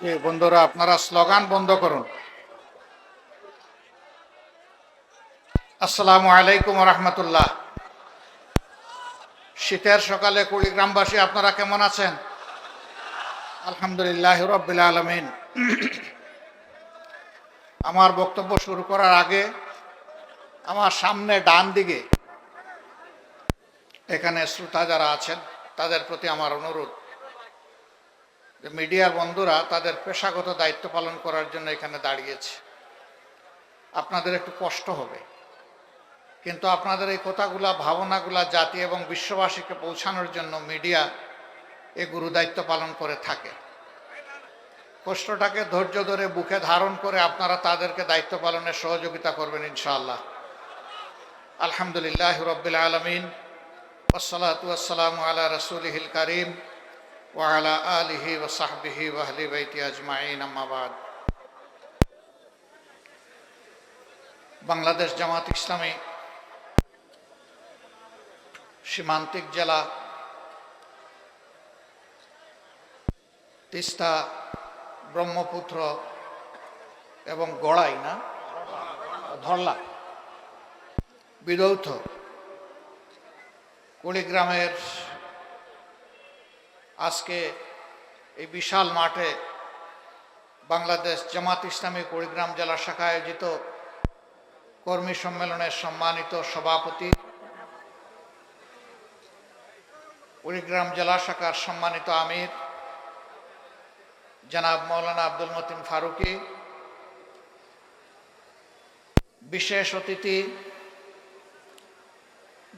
যে বন্ধুরা আপনারা স্লোগান বন্ধ করুন। আসসালামু আলাইকুম রহমতুল্লাহ। শীতের সকালে কুড়িগ্রামবাসী আপনারা কেমন আছেন? আলহামদুলিল্লাহ রাব্বিল আলামিন। আমার বক্তব্য শুরু করার আগে আমার সামনে ডান দিকে এখানে শ্রোতা যারা আছেন তাদের প্রতি আমার অনুরোধ যে মিডিয়ার বন্ধুরা তাদের পেশাগত দায়িত্ব পালন করার জন্য এখানে দাঁড়িয়েছে। আপনাদের একটু কষ্ট হবে, কিন্তু আপনাদের এই কথাগুলা ভাবনাগুলা জাতি এবং বিশ্ববাসীকে পৌঁছানোর জন্য মিডিয়া এ গুরু দায়িত্ব পালন করে থাকে। কষ্টটাকে ধৈর্য ধরে বুকে ধারণ করে আপনারা তাদেরকে দায়িত্ব পালনে সহযোগিতা করবেন ইনশাআল্লাহ। আলহামদুলিল্লাহ রাব্বিল আলামিন, ওয়াসসালাতু ওয়াসসালামু আলা রাসূলিহিল কারীম ওয়া আলা আলিহি ওয়া সাহবিহি ওয়া আহলি বাইতি আজমাইন, আম্মা বাদ। বাংলাদেশ জামাত ইসলামী সীমান্তিক জেলা তিস্তা, ব্রহ্মপুত্র এবং গড়াই না ধরলা বিধৌত কুড়িগ্রামের আজকে এই বিশাল মাঠে বাংলাদেশ জামাত ইসলামী কুড়িগ্রাম জেলা শাখা আয়োজিত কর্মী সম্মেলনের সম্মানিত সভাপতি, কুড়িগ্রাম জেলা শাখার সম্মানিত আমির জনাব মৌলানা আব্দুল মতিন ফারুকি, বিশেষ অতিথি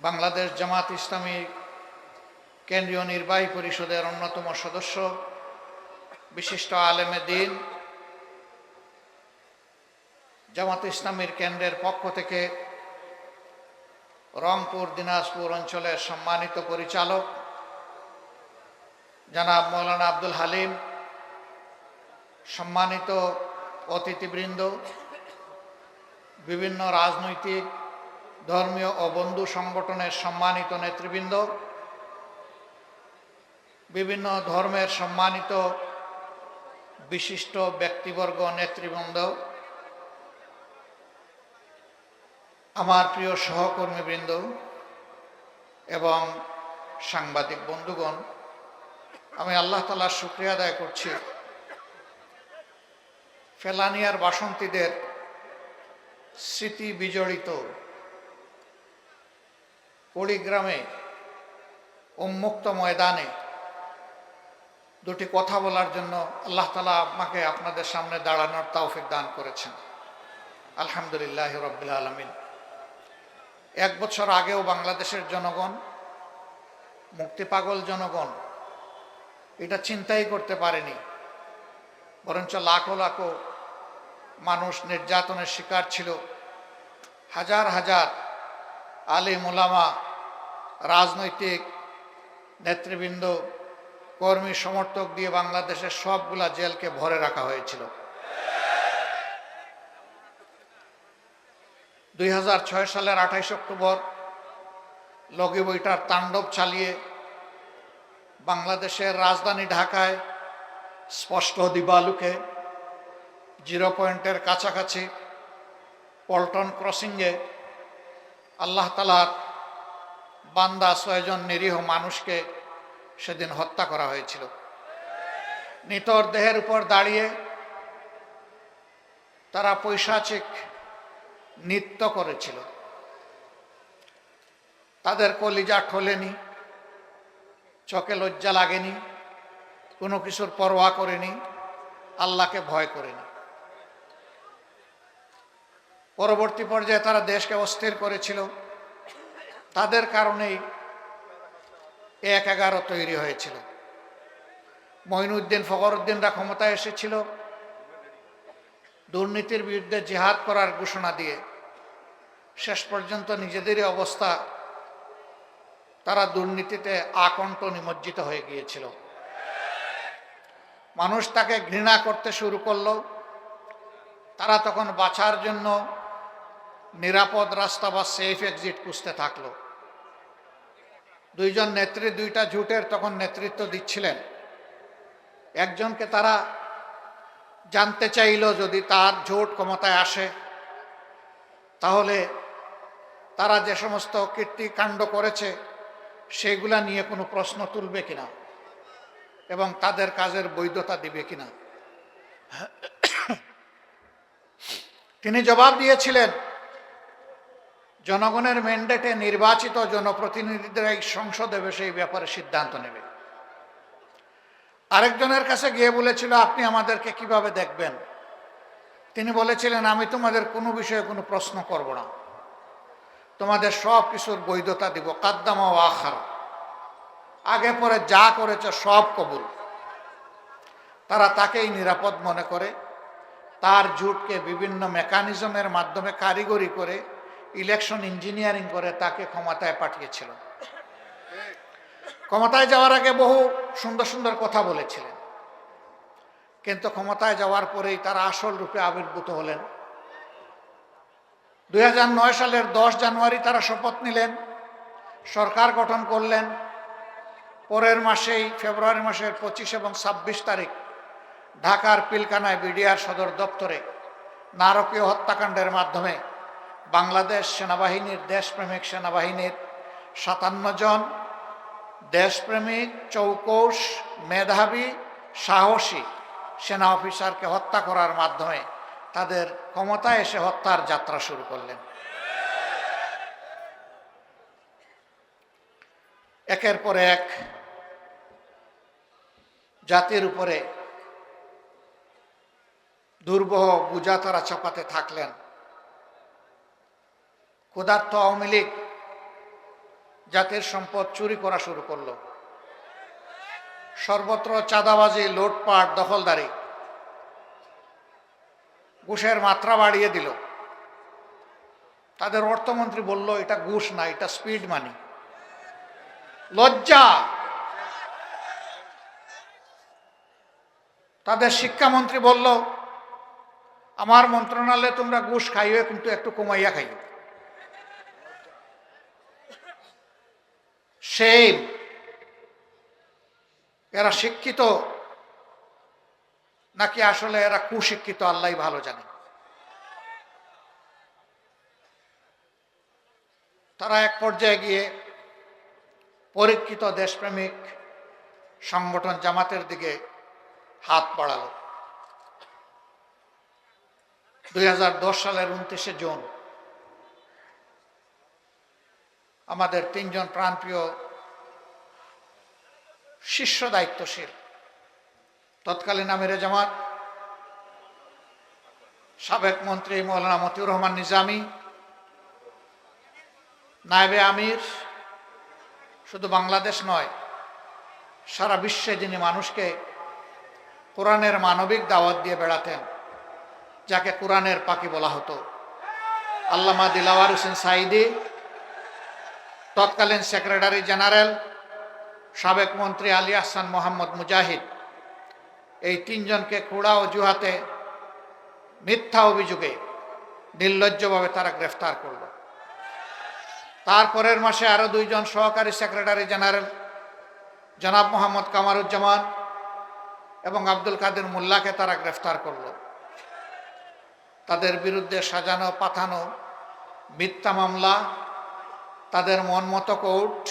বাংলাদেশ জামাত ইসলামী কেন্দ্রীয় নির্বাহী পরিষদের অন্যতম সদস্য, বিশিষ্ট আলেমে দ্বীন, জামাত ইসলামীর কেন্দ্রের পক্ষ থেকে রংপুর দিনাজপুর অঞ্চলের সম্মানিত পরিচালক জনাব মৌলানা আব্দুল হালিম, সম্মানিত অতিথিবৃন্দ, বিভিন্ন রাজনৈতিক, ধর্মীয় ও বন্ধু সংগঠনের সম্মানিত নেতৃবৃন্দ, বিভিন্ন ধর্মের সম্মানিত বিশিষ্ট ব্যক্তিবর্গ, নেতৃবৃন্দ, আমার প্রিয় সহকর্মীবৃন্দ এবং সাংবাদিক বন্ধুগণ, আমি আল্লাহ তাআলার শুকরিয়া আদায় করছি ফেলানিয়ার বাসন্তীদের স্মৃতি বিজড়িত কুড়িগ্রামে উন্মুক্ত ময়দানে দুটি কথা বলার জন্য আল্লাহ তাআলা আমাকে আপনাদের সামনে দাঁড়ানোর তৌফিক দান করেছেন। আলহামদুলিল্লাহ রাব্বিল আলামিন। 1 বছর আগেও বাংলাদেশের জনগণ, মুক্তিপাগল জনগণ এটা চিন্তাই করতে পারেনি, বরঞ্চ লাখো লাখো মানুষ নির্যাতনের শিকার ছিল। হাজার হাজার আলিম ওলামা, রাজনৈতিক নেতৃবৃন্দ, কর্মী সমর্থক দিয়ে বাংলাদেশের সবগুলা জেলকে ভরে রাখা হয়েছিল। 2006 সালের 28 অক্টোবর লগি বইটার তাণ্ডব চালিয়ে বাংলাদেশের রাজধানী ঢাকায় স্পষ্ট দিবালুকে জিরো পয়েন্টের কাছাকাছি পল্টন ক্রসিংয়ে আল্লাহ তাআলার বান্দা 6 জন নিরীহ মানুষকে সেদিন হত্যা করা হয়েছিল। নিতর দেহের উপর দাঁড়িয়ে তারা পৈশাচিক নৃত্য করেছিল। তাদের কলিজা ঠলেনি, চোখে লজ্জা লাগেনি, কোনো কিছুর পরোয়া করেনি, আল্লাহকে ভয় করেনি। পরবর্তী পর্যায়ে তারা দেশকে অস্থির করেছিল। তাদের কারণেই 1/11 তৈরি হয়েছিল। মঈনুদ্দিন ফখরুদ্দিনরা ক্ষমতায় এসেছিল দুর্নীতির বিরুদ্ধে জিহাদ করার ঘোষণা দিয়ে। শেষ পর্যন্ত নিজেদেরই অবস্থা, তারা দুর্নীতিতে আকণ্ঠ নিমজ্জিত হয়ে গিয়েছিল। মানুষ তাকে ঘৃণা করতে শুরু করলো। তারা তখন বাঁচার জন্য নিরাপদ রাস্তা বা সেফ এক্সিট খুঁজতে থাকলো। 2 জন নেত্রী 2টা জোটের তখন নেতৃত্ব দিচ্ছিলেন। একজনকে তারা জানতে চাইল যদি তার জোট ক্ষমতায় আসে তাহলে তারা যে সমস্ত কীর্তিকাণ্ড করেছে সেগুলা নিয়ে কোনো প্রশ্ন তুলবে কিনা এবং তাদের কাজের বৈধতা দিবে কিনা। তিনি জবাব দিয়েছিলেন, জনগণের ম্যান্ডেটে নির্বাচিত জনপ্রতিনিধিরাই সংসদে বসে এই ব্যাপারে সিদ্ধান্ত নেবে। আরেকজনের কাছে গিয়ে বলেছিল, আপনি আমাদেরকে কিভাবে দেখবেন? তিনি বলেছিলেন, আমি তোমাদের কোনো বিষয়ে কোনো প্রশ্ন করব না, তোমাদের সব কিছুর বৈধতা দিব, কাদ্দামা ও আখার, আগে পরে যা করেছে সব কবুল। তারা তাকেই নিরাপদ মনে করে, তার জোটকে বিভিন্ন মেকানিজমের মাধ্যমে কারিগরি করে ইলেকশন ইঞ্জিনিয়ারিং করে তাকে ক্ষমতায় পাঠিয়েছিল। ক্ষমতায় যাওয়ার আগে বহু সুন্দর সুন্দর কথা বলেছিলেন, কিন্তু ক্ষমতায় যাওয়ার পরেই তারা আসল রূপে আবির্ভূত হলেন। 2009 সালের 10 জানুয়ারি তারা শপথ নিলেন, সরকার গঠন করলেন। পরের মাসেই ফেব্রুয়ারি মাসের 25 এবং 26 তারিখ ঢাকার পিলখানায় বিডিআর সদর দপ্তরে নারকীয় হত্যাকাণ্ডের মাধ্যমে বাংলাদেশ সেনাবাহিনীর, দেশপ্রেমিক সেনাবাহিনীর 57 জন দেশপ্রেমিক, চৌকস, মেধাবী, সাহসী সেনা অফিসারকে হত্যা করার মাধ্যমে তাদের ক্ষমতায় এসে হত্যার যাত্রা শুরু করলেন। একের পর এক জাতির উপরে দুর্বহ বোঝা তারা চাপাতে থাকলেন। ক্ষুধার্ত আওয়ামী লীগ জাতির সম্পদ চুরি করা শুরু করলো। সর্বত্র চাঁদাবাজি, লুটপাট, দখলদারি, ঘুষের মাত্রা বাড়িয়ে দিল। তাদের অর্থমন্ত্রী বলল, এটা ঘুষ না, এটা স্পিড মানি। লজ্জা! তাদের শিক্ষামন্ত্রী বলল, আমার মন্ত্রণালয়ে তোমরা ঘুষ খাইও, কিন্তু একটু কমাইয়া খাইও। সেই এরা শিক্ষিত নাকি আসলে এরা কুশিক্ষিত, আল্লাহ ভালো জানে। তারা এক পর্যায়ে গিয়ে পরীক্ষিত দেশপ্রেমিক সংগঠন জামাতের দিকে হাত বাড়ালো। 2010 সালের 29 জুন আমাদের 3 জন প্রাণপ্রিয় শীর্ষ দায়িত্বশীল তৎকালীন আমিরে জামাত, সাবেক মন্ত্রী মৌলানা মতিউর রহমান নিজামী, নায়েবে আমির, শুধু বাংলাদেশ নয় সারা বিশ্বে যিনি মানুষকে কোরআনের মানবিক দাওয়াত দিয়ে বেড়াতেন, যাকে কোরআনের পাখি বলা হতো, আল্লামা দিলাওয়ার হোসেন সাঈদী, তৎকালীন সেক্রেটারি জেনারেল সাবেক মন্ত্রী আলী আহসান মোহাম্মদ মুজাহিদ, এই 3 জনকে কুড়া অজুহাতে, মিথ্যা অভিযোগে নির্লজ্জভাবে তারা গ্রেফতার করল। তারপরের মাসে আরো 2 জন সহকারী সেক্রেটারি জেনারেল জনাব মোহাম্মদ কামারুজ্জামান এবং আব্দুল কাদের মোল্লাকে তারা গ্রেফতার করল। তাদের বিরুদ্ধে সাজানো পাঠানো মিথ্যা মামলা, তাদের মনমতো কোর্ট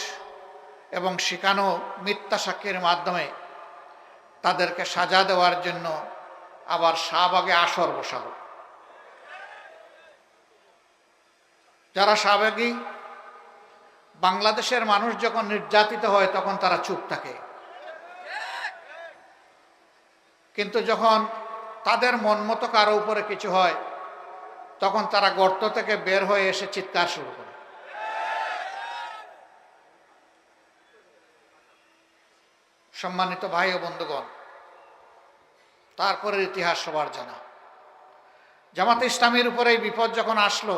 এবং শিখানো মিথ্যা সাক্ষীর মাধ্যমে তাদেরকে সাজা দেওয়ার জন্য আবার শাহবাগে আসর বসালো। যারা শাহবাগী, বাংলাদেশের মানুষ যখন নির্যাতিত হয় তখন তারা চুপ থাকে, কিন্তু যখন তাদের মন মতো কারো উপরে কিছু হয় তখন তারা গর্ত থেকে বের হয়ে এসে চিৎকার শুরু করে। সম্মানিত ভাই ও বন্ধুগণ, তারপরের ইতিহাস সবার জানা। জামাতে ইসলামীর উপরে এই বিপদ যখন আসলো,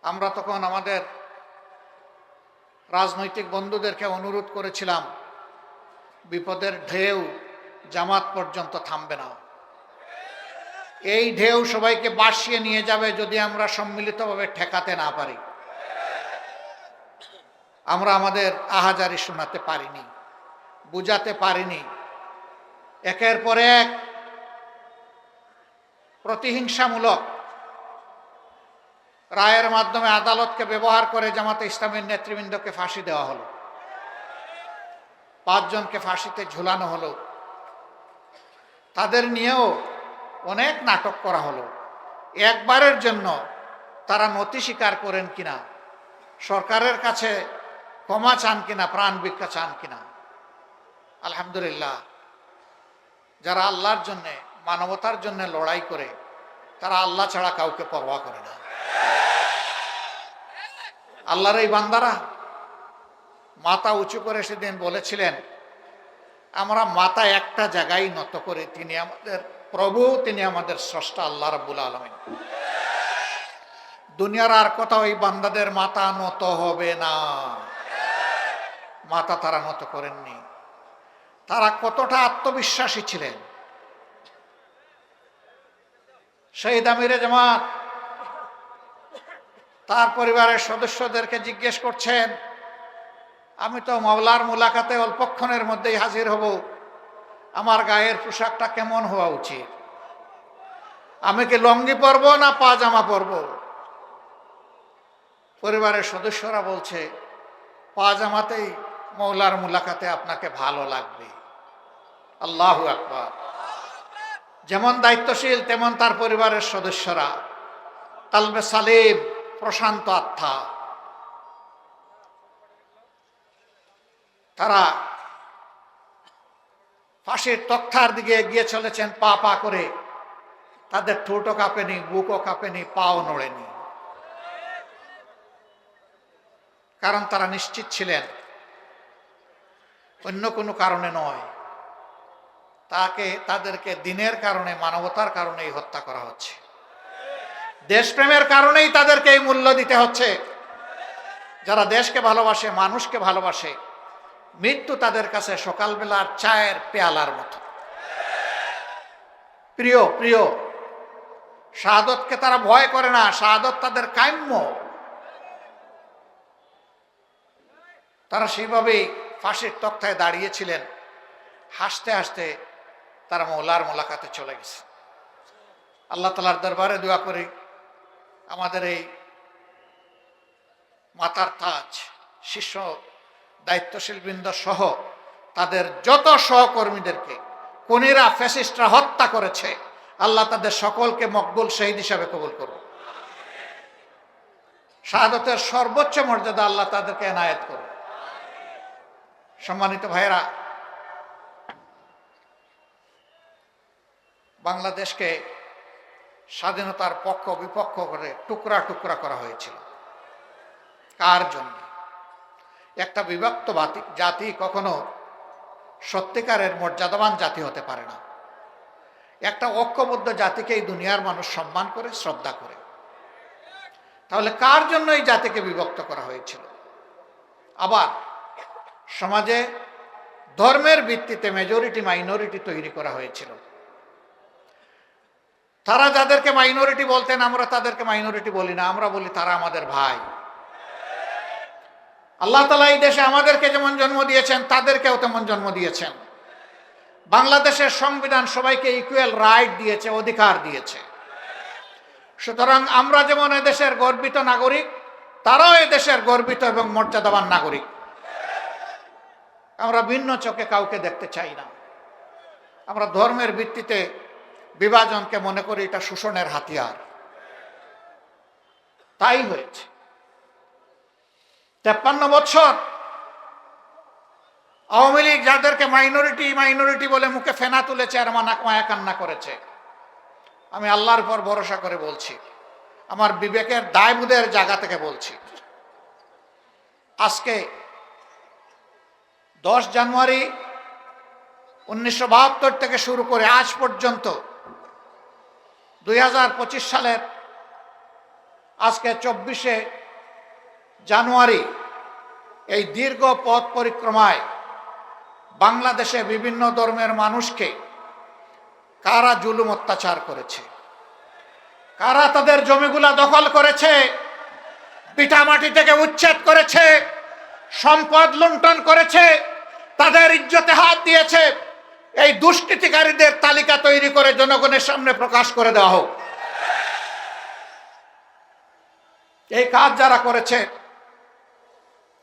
আমরা তখন আমাদের রাজনৈতিক বন্ধুদেরকে অনুরোধ করেছিলাম, বিপদের ঢেউ জামাত পর্যন্ত থামবে না, এই ঢেউ সবাইকে ভাসিয়ে নিয়ে যাবে যদি আমরা সম্মিলিতভাবে ঠেকাতে না পারি। আমরা আমাদের আহাজারি শোনাতে পারিনি, বুঝাতে পারিনি। একের পর এক প্রতিহিংসামূলক রায়ের মাধ্যমে আদালতকে ব্যবহার করে জামাতে ইসলামের নেতৃবৃন্দকে ফাঁসি দেওয়া হলো, 5 জনকে ফাঁসিতে ঝুলানো হলো। তাদের নিয়েও অনেক নাটক করা হলো। একবারের জন্য তারা নথি স্বীকার করেন কিনা, সরকারের কাছে ক্ষমা চান কিনা, প্রাণ ভিক্ষা চান কিনা। আলহামদুলিল্লাহ, যারা আল্লাহর জন্য, মানবতার জন্য লড়াই করে, তারা আল্লাহ ছাড়া কাউকে পরোয়া করে না। আল্লাহর এই বান্দারা মাথা উঁচু করে সেদিন বলেছিলেন, আমরা মাথা একটা জায়গায় নত করে, তিনি আমাদের প্রভু, তিনি আমাদের স্রষ্টা আল্লাহ রাব্বুল আলামিন। দুনিয়ার আর কোথাও এই বান্দাদের মাথা নত হবে না। মাথা তারা নত করেননি। তারা কতটা আত্মবিশ্বাসী ছিলেন। শহীদ আমিরে জামাত তার পরিবারের সদস্যদেরকে জিজ্ঞেস করছেন, আমি তো মাওলার মুলাকাতে অল্পক্ষণের মধ্যেই হাজির হব, আমার গায়ের পোশাকটা কেমন হওয়া উচিত? আমি কি লঙ্গি পরবো না পাজামা পরবো? পরিবারের সদস্যরা বলছে, পাজামাতেই মাওলার মুলাকাতে আপনাকে ভালো লাগবে। আল্লাহু আকবার। যেমন দায়িত্বশীল তেমন তার পরিবারের সদস্যরা, কালবে সালিম, প্রশান্ত আত্মা। তারা ফাঁসির তক্তার দিকে এগিয়ে চলেছেন পা পা করে। তাদের ঠোঁটও কাঁপেনি, বুকও কাঁপেনি, পাও নড়েনি। কারণ তারা নিশ্চিত ছিলেন অন্য কোনো কারণে নয়, তাদেরকে দিনের কারণে, মানবতার কারণেই হত্যা করা হচ্ছে। দেশপ্রেমের কারণেই তাদেরকে এই মূল্য দিতে হচ্ছে। যারা দেশকে ভালোবাসে, মানুষকে ভালোবাসে, মৃত্যু তাদের কাছে সকালবেলার চায়ের পেয়ালার মতো প্রিয়। প্রিয় শাহাদতকে তারা ভয় করে না, শাহাদত তাদের কাম্য। তারা সেইভাবেই ফাঁসির তক্তায় দাঁড়িয়েছিলেন। হাসতে হাসতে তারা মওলার মোলাকাতে চলে গেছে। আল্লাহ তাআলার দরবারে দোয়া করি, আমাদের এই মাথার তাজ শীর্ষ দায়িত্বশীল বৃন্দ সহ তাদের যত সহকর্মীদেরকে কোনেরা ফ্যাসিস্টরা হত্যা করেছে, আল্লাহ তাদের সকলকে মকবুল শহীদ হিসাবে কবুল করুন। শাহাদতের সর্বোচ্চ মর্যাদা আল্লাহ তাদেরকে এনায়েত করুন। সম্মানিত ভাইয়েরা, বাংলাদেশকে স্বাধীনতার পক্ষ বিপক্ষ করে টুকরা টুকরা করা হয়েছিল। কার জন্য? একটা বিভক্ত জাতি কখনো সত্যিকারের মর্যাদাবান জাতি হতে পারে না। একটা ঐক্যবদ্ধ জাতিকেই দুনিয়ার মানুষ সম্মান করে, শ্রদ্ধা করে। তাহলে কার জন্য এই জাতিকে বিভক্ত করা হয়েছিল? আবার সমাজে ধর্মের ভিত্তিতে মেজরিটি মাইনরিটি তৈরি করা হয়েছিল। তারা যাদেরকে মাইনরিটি বলতেন, আমরা তাদেরকে মাইনরিটি বলি না, আমরা বলি তারা আমাদের ভাই। আল্লাহ তাআলা এই দেশে আমাদেরকে যেমন জন্ম দিয়েছেন, তাদেরকেও তেমন জন্ম দিয়েছেন। বাংলাদেশের সংবিধান সবাইকে ইকুয়াল রাইট দিয়েছে, অধিকার দিয়েছে। সুতরাং আমরা যেমন এদেশের গর্বিত নাগরিক, তারাও এদেশের গর্বিত এবং মর্যাদাবান নাগরিক। আমরা ভিন্ন চোখে কাউকে দেখতে চাই না। আমরা ধর্মের ভিত্তিতে বিভাজনকে মনে করি এটা শোষণের হাতিয়ার। তাই হয়েছে। 53 বছর আওয়ামী লীগ যাদেরকে মাইনরিটি মাইনরিটি বলে মুখে ফেনা তুলেছে আর মায়া কান্না করেছে, আমি আল্লাহর উপর ভরসা করে বলছি, আমার বিবেকের দায়বোধের জায়গা থেকে বলছি, আজকে 10 জানুয়ারি 1972 থেকে শুরু করে আজ পর্যন্ত 2025 সালের আজকে 24শে জানুয়ারি এই দীর্ঘ পথ পরিক্রমায় বাংলাদেশে বিভিন্ন ধর্মের মানুষকে কারা জুলুম অত্যাচার করেছে, কারা তাদের জমিগুলা দখল করেছে, পিঠামাটি থেকে উচ্ছেদ করেছে, সম্পদ লুণ্ঠন করেছে, তাদের ইজ্জতে হাত দিয়েছে, এই দুষ্কৃতিকারীদের তালিকা তৈরি করে জনগণের সামনে প্রকাশ করে দেওয়া হোক। এই কাজ যারা করেছে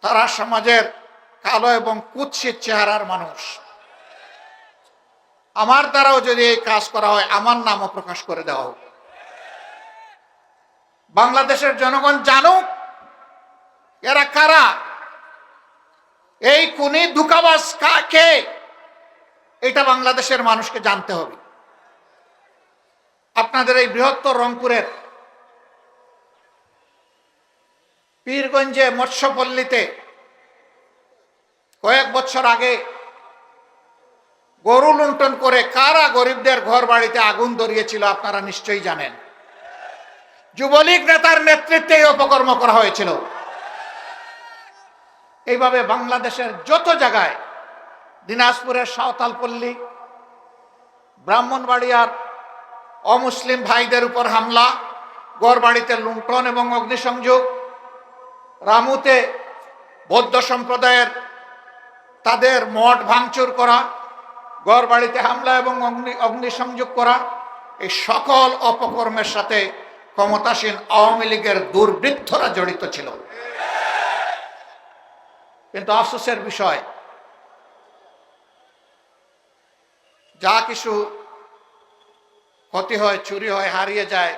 তারা সমাজের কালো এবং কুৎসিত চেহারার মানুষ। আমার দ্বারাও যদি এই কাজ করা হয়, আমার নামও প্রকাশ করে দেওয়া হোক। বাংলাদেশের জনগণ জানুক এরা কারা, এই খুনি ধোঁকাবাজ কে, এটা বাংলাদেশের মানুষকে জানতে হবে। আপনাদের এই বৃহত্তর রংপুরের পীরগঞ্জে মৎস্যপল্লীতে কয়েক বছর আগে গরু লুণ্ঠন করে কারা গরিবদের ঘর বাড়িতে আগুন ধরিয়েছিল আপনারা নিশ্চয়ই জানেন। যুবলীগ নেতার নেতৃত্বে এই অপকর্ম করা হয়েছিল। এইভাবে বাংলাদেশের যত জায়গায়, দিনাজপুরের সাঁওতালপল্লী, ব্রাহ্মণবাড়িয়ার অমুসলিম ভাইদের উপর হামলা, গড়বাড়িতে লুণ্ঠন এবং অগ্নিসংযোগ, রামুতে বৌদ্ধ সম্প্রদায়ের তাদের মঠ ভাঙচুর করা, গড়বাড়িতে হামলা এবং অগ্নিসংযোগ করা, এই সকল অপকর্মের সাথে ক্ষমতাসীন আওয়ামী লীগের দুর্বৃত্তরা জড়িত ছিল। কিন্তু আফসোসের বিষয়, যা কিছু ক্ষতি হয়, চুরি হয়, হারিয়ে যায়,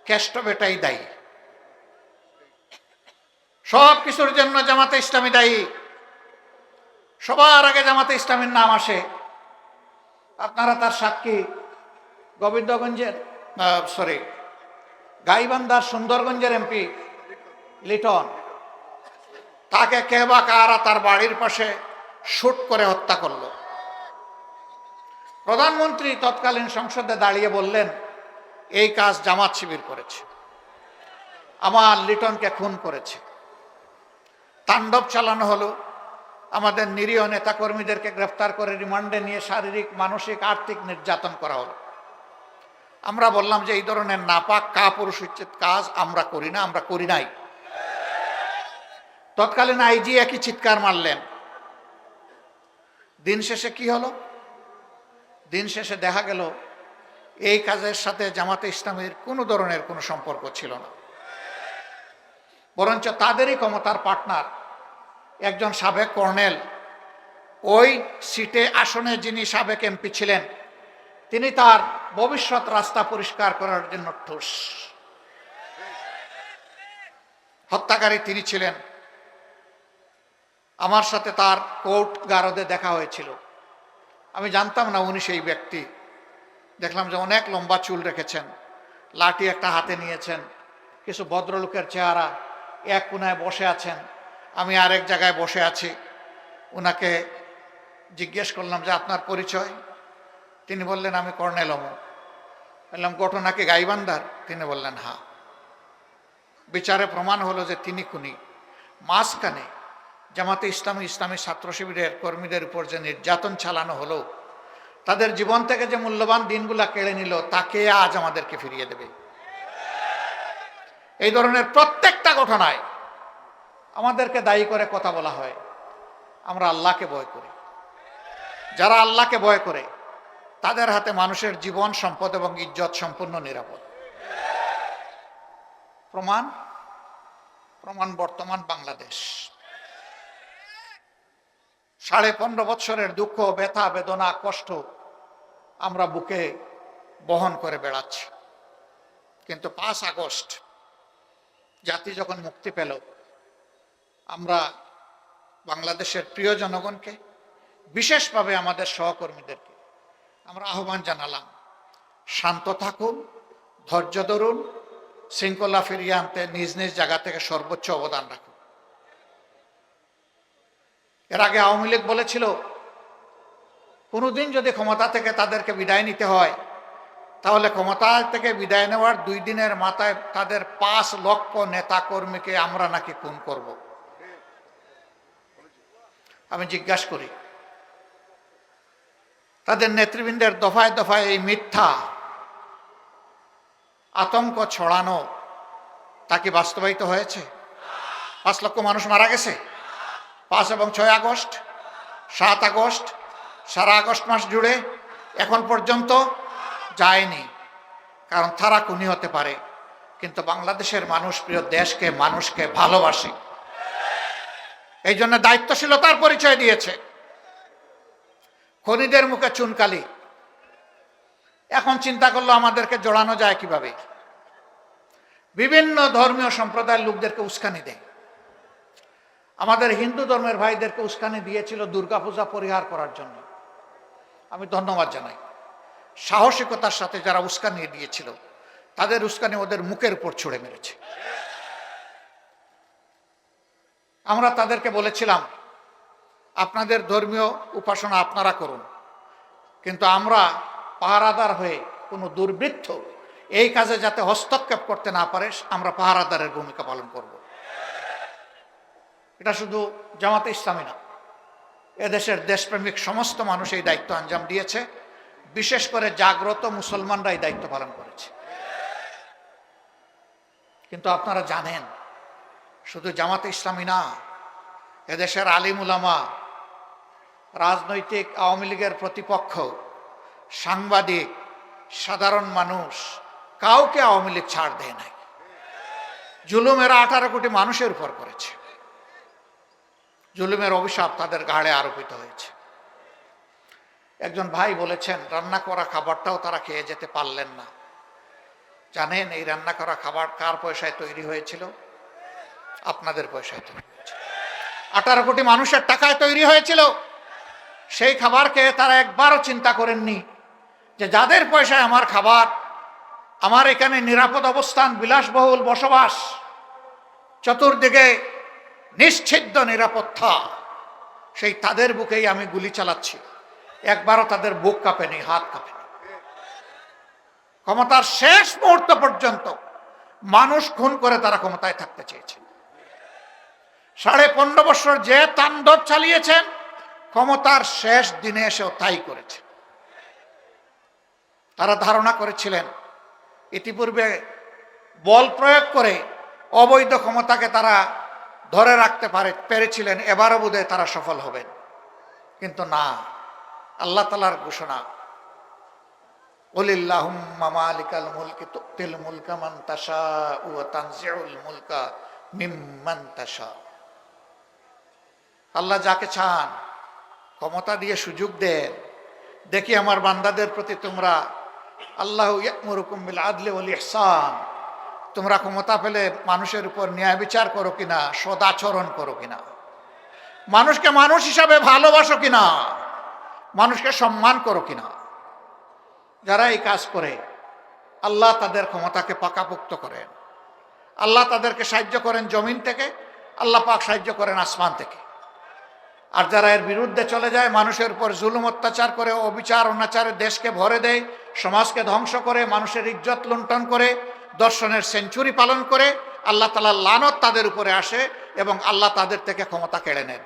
কেষ্ট বেটাই দায়ী। সব কিছুর জন্য জামাতে ইসলামী দায়ী। সবার আগে জামাতে ইসলামীর নাম আসে। আপনারা তার সাক্ষী। গোবিন্দগঞ্জের গাইবান্ধার সুন্দরগঞ্জের এমপি লিটন, তাকে কে বা কারা তার বাড়ির পাশে শুট করে হত্যা করল। প্রধানমন্ত্রী তৎকালীন সংসদে দাঁড়িয়ে বললেন, এই কাজ জামাত শিবির করেছে, আমার লিটনকে খুন করেছে। তাণ্ডব চালানো হলো, আমাদের নিরীহ নেতাকর্মীদেরকে গ্রেফতার করে রিমান্ডে নিয়ে শারীরিক, মানসিক, আর্থিক নির্যাতন করা হলো। আমরা বললাম যে এই ধরনের নাপাক কাপুরুষোচিত কাজ আমরা করি না, আমরা করি নাই। তৎকালীন আইজি একই চিৎকার মারলেন। দিন শেষে কি হলো? দিন শেষে দেখা গেল এই কাজের সাথে জামাতে ইসলামীর কোনো ধরনের কোনো সম্পর্ক ছিল না, বরঞ্চ তাদেরই ক্ষমতার পার্টনার একজন সাবেক কর্নেল, ওই সিটে আসনে যিনি সাবেক এমপি ছিলেন, তিনি তার ভবিষ্যৎ রাস্তা পরিষ্কার করার জন্য ঠোস। হত্যাকারী তিনি ছিলেন। আমার সাথে তার কোর্ট গারদে দেখা হয়েছিল। আমি জানতাম না উনি সেই ব্যক্তি। দেখলাম যে অনেক লম্বা চুল রেখেছেন, লাঠি একটা হাতে নিয়েছেন, কিছু ভদ্রলোকের চেহারা, এক কোনায় বসে আছেন, আমি আরেক জায়গায় বসে আছি। ওনাকে জিজ্ঞেস করলাম যে আপনার পরিচয়? তিনি বললেন আমি কর্নেল অমুক। বললাম ঘটনা কি গাইবান্ধার? তিনি বললেন হ্যাঁ। বিচারে প্রমাণ হলো যে তিনি খুনি। মাঝখানে জামাতে ইসলামী, ইসলামী ছাত্র শিবিরের কর্মীদের উপর যে নির্যাতন চালানো হলো, তাদের জীবন থেকে যে মূল্যবান দিনগুলা কেড়ে নিল, তাকে আজ আমাদেরকে ফিরিয়ে দেবে। এই ধরনের প্রত্যেকটা ঘটনায় আমাদেরকে দায়ী করে কথা বলা হয়। আমরা আল্লাহকে ভয় করি। যারা আল্লাহকে ভয় করে তাদের হাতে মানুষের জীবন, সম্পদ এবং ইজ্জত সম্পূর্ণ নিরাপদ। প্রমাণ বর্তমান বাংলাদেশ। 15.5 বছরের দুঃখ, ব্যথা, বেদনা, কষ্ট আমরা বুকে বহন করে বেড়াচ্ছি। কিন্তু 5 আগস্ট জাতি যখন মুক্তি পেল, আমরা বাংলাদেশের প্রিয় জনগণকে, বিশেষভাবে আমাদের সহকর্মীদেরকে আমরা আহ্বান জানালাম, শান্ত থাকুন, ধৈর্য ধরুন, শৃঙ্খলা ফিরিয়ে আনতে নিজ নিজ জায়গা থেকে সর্বোচ্চ অবদান রাখুন। এর আগে আওয়ামী লীগ বলেছিল কোনোদিন যদি ক্ষমতা থেকে তাদেরকে বিদায় নিতে হয়, তাহলে ক্ষমতা থেকে বিদায় নেওয়ার 2 দিনের মাথায় তাদের 5 লক্ষ নেতা কর্মীকে আমরা নাকি খুন করব। আমি জিজ্ঞাসা করি, তাদের নেতৃবৃন্দের দফায় দফায় এই মিথ্যা আতঙ্ক ছড়ানো তা কি বাস্তবায়িত হয়েছে? 5 লক্ষ মানুষ মারা গেছে 5 এবং 6 আগস্ট, 7 আগস্ট, সারা আগস্ট মাস জুড়ে এখন পর্যন্ত যায়নি, কারণ তারা খুনি হতে পারে, কিন্তু বাংলাদেশের মানুষ প্রিয় দেশকে, মানুষকে ভালোবাসে, এই জন্য দায়িত্বশীলতার পরিচয় দিয়েছে। খনিদের মুখে চুনকালি, এখন চিন্তা করলো আমাদেরকে জড়ানো যায় কিভাবে। বিভিন্ন ধর্মীয় সম্প্রদায়ের লোকদেরকে উস্কানি দেয়। আমাদের হিন্দু ধর্মের ভাইদেরকে উস্কানি দিয়েছিল দুর্গাপূজা পরিহার করার জন্য। আমি ধন্যবাদ জানাই সাহসিকতার সাথে যারা উস্কানি দিয়েছিল, তাদের উস্কানি ওদের মুখের উপর ছুড়ে মেরেছে। আমরা তাদেরকে বলেছিলাম আপনাদের ধর্মীয় উপাসনা আপনারা করুন, কিন্তু আমরা পাহারাদার হয়ে কোনো দুর্বৃত্ত এই কাজে যাতে হস্তক্ষেপ করতে না পারে, আমরা পাহারাদারের ভূমিকা পালন করব। এটা শুধু জামাতে ইসলামী না, এদেশের দেশপ্রেমিক সমস্ত মানুষ এই দায়িত্ব আঞ্জাম দিয়েছে। বিশেষ করে জাগ্রত মুসলমানরা এই দায়িত্ব পালন করেছে। কিন্তু আপনারা জানেন, শুধু জামাতে ইসলামী না, এদেশের আলিম উলামা, রাজনৈতিক আওয়ামী লীগের প্রতিপক্ষ, সাংবাদিক, সাধারণ মানুষ, কাউকে আওয়ামী লীগ ছাড় দেয় নাই। জুলুমেরা 18 কোটি মানুষের উপর করেছে। জুলুমের অভিশাপ তাদের ঘাড়ে আরোপিত হয়েছে। একজন ভাই বলেছেন রান্না করা খাবারটাও তারা খেয়ে যেতে পারলেন না। জানেন এই রান্না করা খাবার কার পয়সায় তৈরি হয়েছিল? আপনাদের পয়সায় তৈরি হয়েছিল। 18 কোটি মানুষের টাকায় তৈরি হয়েছিল। সেই খাবার খেয়ে তারা একবারও চিন্তা করেননি যে যাদের পয়সায় আমার খাবার, আমার এখানে নিরাপদ অবস্থান, বিলাসবহুল বসবাস, চতুর্দিকে নিশ্চিদ্র নিরাপত্তা, সেই তাদের বুকেই আমি গুলি চালাচ্ছি। একবারও তাদের বুক কাঁপেনি, হাত কাঁপেনি। ক্ষমতার শেষ মুহূর্ত পর্যন্ত মানুষ খুন করে তারা ক্ষমতায় থাকতে চেয়েছে। 15.5 বছর যে তাণ্ডব চালিয়েছেন, ক্ষমতার শেষ দিনে এসেও তাই করেছে। তারা ধারণা করেছিলেন ইতিপূর্বে বল প্রয়োগ করে অবৈধ ক্ষমতাকে তারা ধরে রাখতে পেরেছিলেন, এবারও বোধহয় তারা সফল হবেন। কিন্তু না, আল্লাহ তাআলার ঘোষণা, কুলিল্লাহুম্মা মালিকাল মুলকি তুতিল মুলকা মান তাশাউ ওয়া তানজিউল মুলকা মিম্মান তাশা। আল্লাহ যাকে চান ক্ষমতা দিয়ে সুযোগ দেন। দেখি আমার বান্দাদের প্রতি তোমরা, আল্লাহু ইয়া'মুরুকুম বিল আদলি ওয়াল ইহসান, তোমরা ক্ষমতা পেলে মানুষের উপর ন্যায় বিচার করো কিনা, সদাচরণ করো কিনা, মানুষকে মানুষ হিসাবে ভালোবাসো কিনা, মানুষকে সম্মান করো কিনা। যারা এই কাজ করে আল্লাহ তাদের ক্ষমতাকে পাকাপোক্ত করেন। আল্লাহ তাদেরকে সাহায্য করেন জমিন থেকে, আল্লাহ পাক সাহায্য করেন আসমান থেকে। আর যারা এর বিরুদ্ধে চলে যায়, মানুষের উপর জুলুম অত্যাচার করে, অবিচার অনাচারে দেশকে ভরে দেয়, সমাজকে ধ্বংস করে, মানুষের ইজ্জত লুণ্ঠন করে, দর্শনের সেঞ্চুরি পালন করে, আল্লাহ তাআলার লানত তাদের উপরে আসে এবং আল্লাহ তাদের থেকে ক্ষমতা কেড়ে নেন।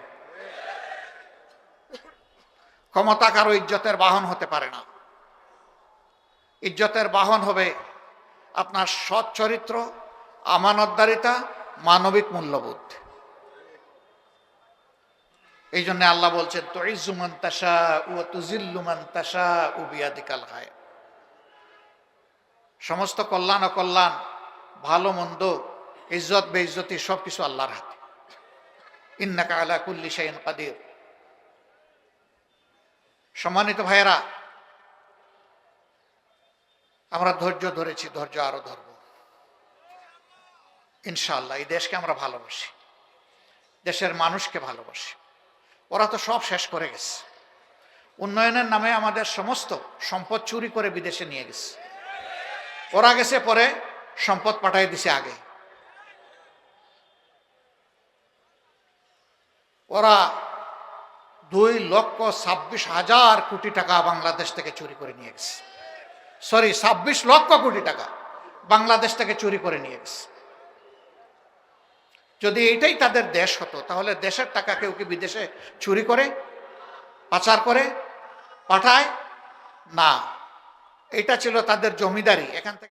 ক্ষমতা কারো ইজ্জতের বাহন হতে পারে না। ইজ্জতের বাহন হবে আপনার সৎ চরিত্র, আমানতদারিতা, মানবিক মূল্যবোধ। এই জন্য আল্লাহ বলছেন তুইজ্জু মান তাশাউ ওয়া তুযিল্লু মান তাশাউ বিয়াদিকাল খায়র। সমস্ত কল্যাণ অকল্যাণ, ভালো মন্দ, ইজ্জত বেইজ্জতি সবকিছু আল্লাহর হাতে। ইন্নাকা আলা কুল্লি শাইইন কাদির। সম্মানিত ভাইয়েরা, আমরা ধৈর্য ধরেছি, ধৈর্য আরো ধরব ইনশাআল্লাহ। এই দেশকে আমরা ভালোবাসি, দেশের মানুষকে ভালোবাসি। ওরা তো সব শেষ করে গেছে। উন্নয়নের নামে আমাদের সমস্ত সম্পদ চুরি করে বিদেশে নিয়ে গেছে। ওরা গেছে, পরে সম্পদ পাঠিয়ে দিছে আগে। ওরা 2,26,000 কোটি টাকা বাংলাদেশ থেকে চুরি করে নিয়ে গেছে। 26 লক্ষ কোটি টাকা বাংলাদেশ থেকে চুরি করে নিয়ে গেছে। যদি এটাই তাদের দেশ হতো, তাহলে দেশের টাকা কেউ কি বিদেশে চুরি করে, পাচার করে পাঠায় না? এটা ছিল তাদের জমিদারি। এখান থেকে